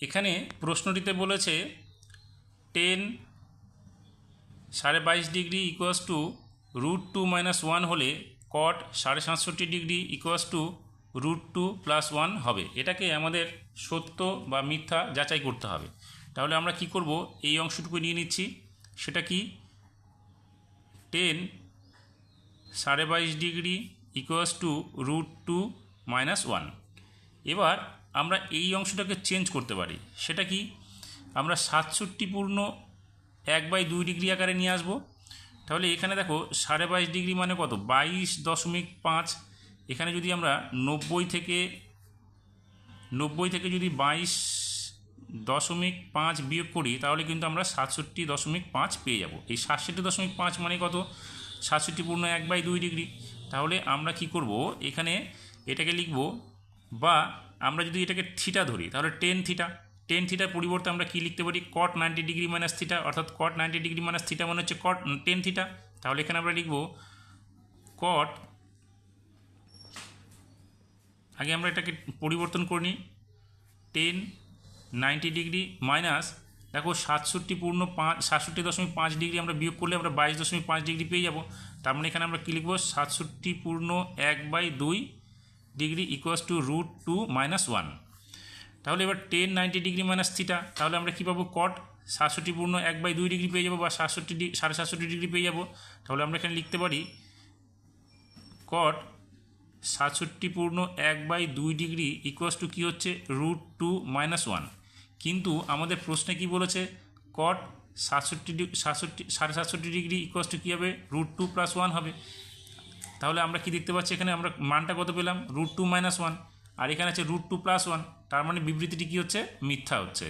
এখানে প্রশ্নটিতে বলেছে 10 22.5 degree equals to √2 - 1 হলে কট 67.5 ডিগ্রি ইকুয়ালস টু √2 + 1 হবে। এটাকে আমাদের সত্য বা মিথ্যা যাচাই করতে হবে। তাহলে আমরা কি করব, এই অংশটুকু নিয়ে নিচ্ছি। সেটা কি 10 22.5 ডিগ্রি ইকুয়ালস টু √2 - 1। এবার আমরা এই অংশটাকে চেঞ্জ করতে পারি। সেটা কি, আমরা 67 পূর্ণ 1/2 ডিগ্রি আকারে নিয়ে আসবো। তাহলে এখানে দেখো 22.5 ডিগ্রি মানে কত, 22.5। এখানে যদি আমরা 90 থেকে যদি 22.5 বিয়োগ করি তাহলে কিন্তু আমরা 67.5 পেয়ে যাব। এই 67.5 মানে কত, 67 পূর্ণ 1/2 ডিগ্রি। তাহলে আমরা কি করব, এখানে এটাকে লিখব, বা আমরা যদি এটাকে থিটা ধরি তাহলে টেন থিটার পরিবর্তে আমরা কি লিখতে পারি, cot 90 ডিগ্রি মাইনাস থিটা, অর্থাৎ cot 90 ডিগ্রি মাইনাস থিটা মানে হচ্ছে cot 10 থিটা। তাহলে এখানে আমরা লিখব cot, আগে আমরা এটাকে পরিবর্তন করে নিই, 10 90 ডিগ্রি মাইনাস, দেখো 67.5 ডিগ্রি আমরা বিয়োগ করলে আমরা 22.5 ডিগ্রি পেয়ে যাব। তার মানে এখানে আমরা কী লিখব, 67 পূর্ণ 1/2 ডিগ্রি ইকুয়ালস টু √2 - 1। তাহলে এবার 10 90 ডিগ্রি মাইনাস থিটা, তাহলে আমরা কী পাবো, কট 67 পূর্ণ 1/2 ডিগ্রি পেয়ে যাবো, বা 67 ডিগ্রি পেয়ে যাব। তাহলে আমরা এখানে লিখতে পারি কট 67 পূর্ণ 1/2 ডিগ্রি ইকুয়ালস টু কী হচ্ছে, √2 - 1। কিন্তু আমাদের প্রশ্নে কি বলেছে, কট 67 ডিগ্রি ইকুয়ালস টু কী হবে, √2 + 1 হবে। তাহলে আমরা কি দেখতে পাচ্ছি, এখানে আমরা মানটা কত পেলাম, √2 - 1, আর এখানে আছে √2 + 1। তার মানে বিবৃতিটি কী হচ্ছে, মিথ্যা হচ্ছে।